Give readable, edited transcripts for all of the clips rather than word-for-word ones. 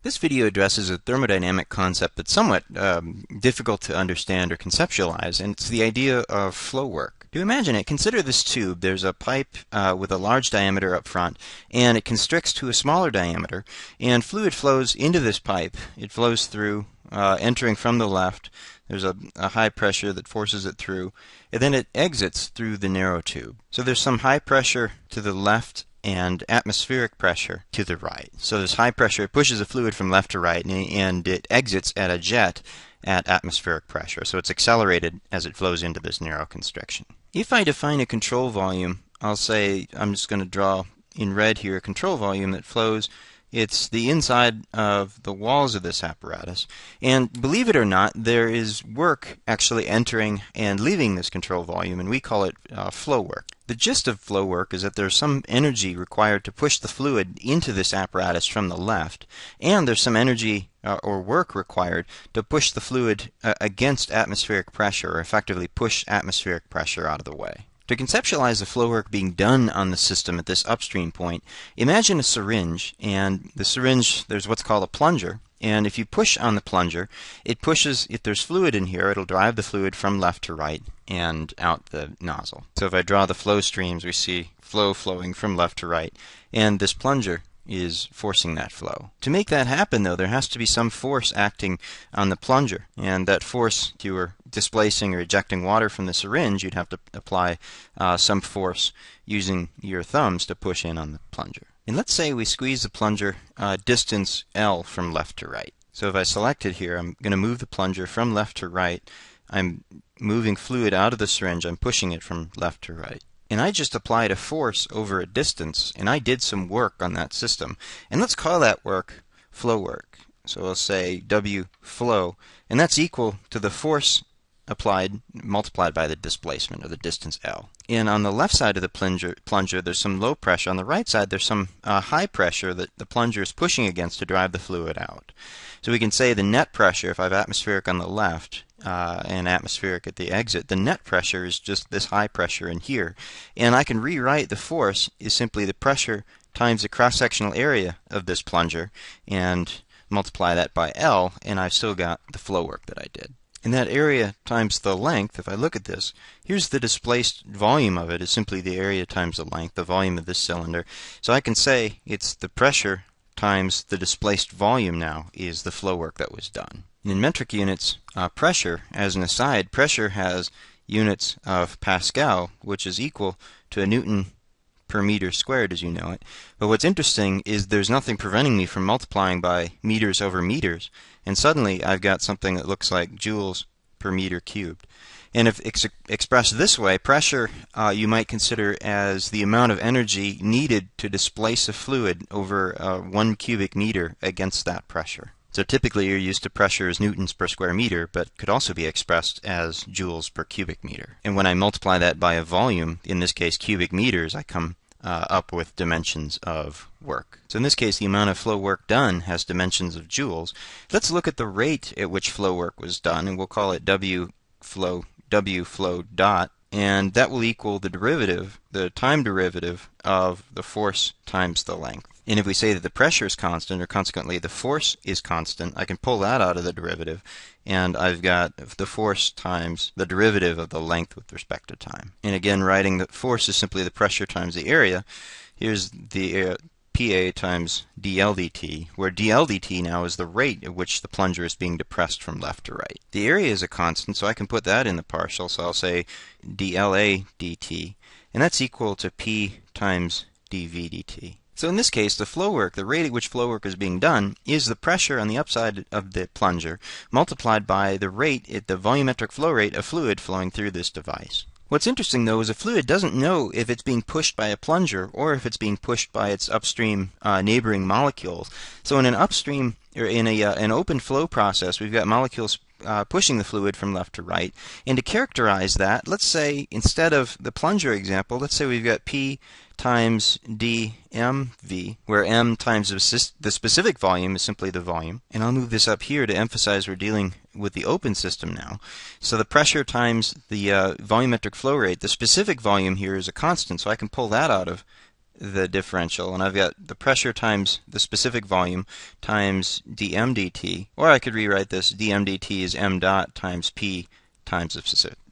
This video addresses a thermodynamic concept that's somewhat difficult to understand or conceptualize, and it's the idea of flow work. To imagine it, consider this tube. There's a pipe with a large diameter up front, and it constricts to a smaller diameter, and fluid flows into this pipe. It flows through, entering from the left. There's a high pressure that forces it through, and then it exits through the narrow tube. So there's some high pressure to the left and atmospheric pressure to the right. So there's high pressure, it pushes the fluid from left to right, and it exits at a jet at atmospheric pressure. So it's accelerated as it flows into this narrow constriction. If I define a control volume, I'll say, I'm just going to draw in red here a control volume that flows. It's the inside of the walls of this apparatus. And believe it or not, there is work actually entering and leaving this control volume, and we call it flow work. The gist of flow work is that there's some energy required to push the fluid into this apparatus from the left, and there's some energy or work required to push the fluid against atmospheric pressure, or effectively push atmospheric pressure out of the way. To conceptualize the flow work being done on the system at this upstream point, imagine a syringe, and the syringe, there's what's called a plunger, and if you push on the plunger, it pushes, if there's fluid in here, it'll drive the fluid from left to right and out the nozzle. So if I draw the flow streams, we see flow flowing from left to right, and this plunger is forcing that flow. To make that happen, though, there has to be some force acting on the plunger, and that force, if you were displacing or ejecting water from the syringe, you'd have to apply some force using your thumbs to push in on the plunger. And let's say we squeeze the plunger distance L from left to right. So if I select it here, I'm going to move the plunger from left to right. I'm moving fluid out of the syringe. I'm pushing it from left to right. And I just applied a force over a distance, and I did some work on that system. And let's call that work flow work. So we'll say W flow, and that's equal to the force applied multiplied by the displacement, or the distance L. And on the left side of the plunger there's some low pressure. On the right side there's some high pressure that the plunger is pushing against to drive the fluid out. So we can say the net pressure, if I have atmospheric on the left and atmospheric at the exit, the net pressure is just this high pressure in here. And I can rewrite the force is simply the pressure times the cross-sectional area of this plunger and multiply that by L, and I've still got the flow work that I did. And that area times the length, if I look at this, here's the displaced volume of it, is simply the area times the length, the volume of this cylinder. So I can say it's the pressure times the displaced volume now is the flow work that was done. And in metric units, pressure, as an aside, pressure has units of Pascal, which is equal to a Newton per meter squared, as you know it. But what's interesting is there's nothing preventing me from multiplying by meters over meters, and suddenly I've got something that looks like joules per meter cubed. And if expressed this way, pressure you might consider as the amount of energy needed to displace a fluid over 1 cubic meter against that pressure. So typically you're used to pressure as newtons per square meter, but could also be expressed as joules per cubic meter. And when I multiply that by a volume, in this case cubic meters, I come up with dimensions of work. So in this case, the amount of flow work done has dimensions of joules. Let's look at the rate at which flow work was done, and we'll call it W flow dot, and that will equal the derivative, the time derivative of the force times the length. And if we say that the pressure is constant, or consequently the force is constant, I can pull that out of the derivative, and I've got the force times the derivative of the length with respect to time. And again, writing the force is simply the pressure times the area. Here's the PA times dl dt, where dl dt now is the rate at which the plunger is being depressed from left to right. The area is a constant, so I can put that in the partial, so I'll say dla dt, and that's equal to P times dv dt. So in this case, the flow work, the rate at which flow work is being done, is the pressure on the upside of the plunger multiplied by the rate, the volumetric flow rate of fluid flowing through this device. What's interesting, though, is a fluid doesn't know if it's being pushed by a plunger or if it's being pushed by its upstream neighboring molecules. So in an upstream, or in an open flow process, we've got molecules pushing the fluid from left to right. And to characterize that, let's say instead of the plunger example, let's say we've got P times dmv, where m times the specific volume is simply the volume. And I'll move this up here to emphasize we're dealing with the open system now. So the pressure times the volumetric flow rate, the specific volume here is a constant, so I can pull that out of the differential, and I've got the pressure times the specific volume times dm dt, or I could rewrite this dm dt is m dot times p times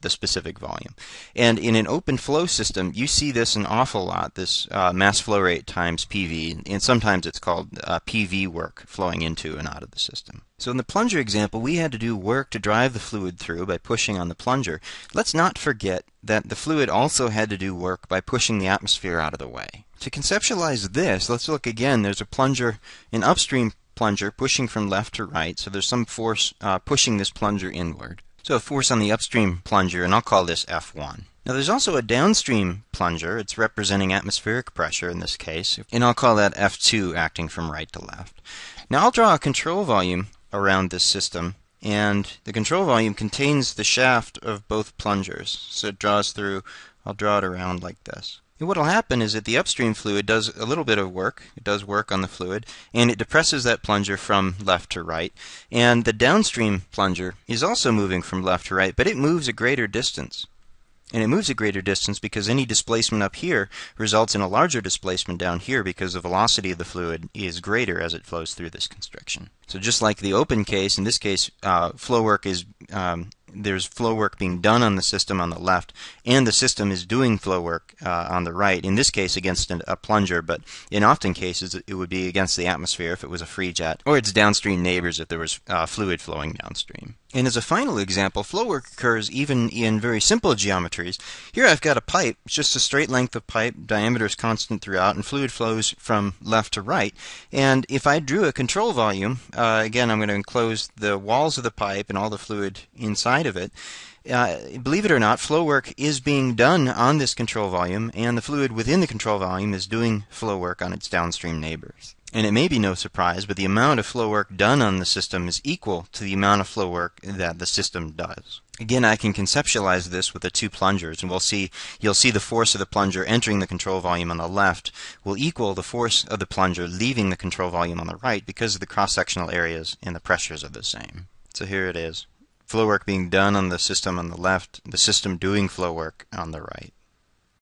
the specific volume. And in an open flow system, you see this an awful lot, this mass flow rate times PV, and sometimes it's called PV work flowing into and out of the system. So in the plunger example, we had to do work to drive the fluid through by pushing on the plunger. Let's not forget that the fluid also had to do work by pushing the atmosphere out of the way. To conceptualize this, let's look again. There's a plunger, an upstream plunger pushing from left to right, so there's some force pushing this plunger inward. So a force on the upstream plunger, and I'll call this F1. Now there's also a downstream plunger. It's representing atmospheric pressure in this case, and I'll call that F2 acting from right to left. Now I'll draw a control volume around this system, and the control volume contains the shaft of both plungers. So it draws through, I'll draw it around like this. And what will happen is that the upstream fluid does a little bit of work. It does work on the fluid, and it depresses that plunger from left to right. And the downstream plunger is also moving from left to right, but it moves a greater distance. And it moves a greater distance because any displacement up here results in a larger displacement down here because the velocity of the fluid is greater as it flows through this constriction. So just like the open case, in this case, flow work is there's flow work being done on the system on the left, and the system is doing flow work on the right, in this case against a plunger, but in often cases it would be against the atmosphere if it was a free jet, or its downstream neighbors if there was fluid flowing downstream. And as a final example, flow work occurs even in very simple geometries. Here I've got a pipe, it's just a straight length of pipe, diameter is constant throughout, and fluid flows from left to right. And if I drew a control volume, again I'm going to enclose the walls of the pipe and all the fluid inside of it. Believe it or not, flow work is being done on this control volume, and the fluid within the control volume is doing flow work on its downstream neighbors. And it may be no surprise, but the amount of flow work done on the system is equal to the amount of flow work that the system does. Again, I can conceptualize this with the two plungers, and you'll see the force of the plunger entering the control volume on the left will equal the force of the plunger leaving the control volume on the right because the cross-sectional areas and the pressures are the same. So here it is. Flow work being done on the system on the left, the system doing flow work on the right.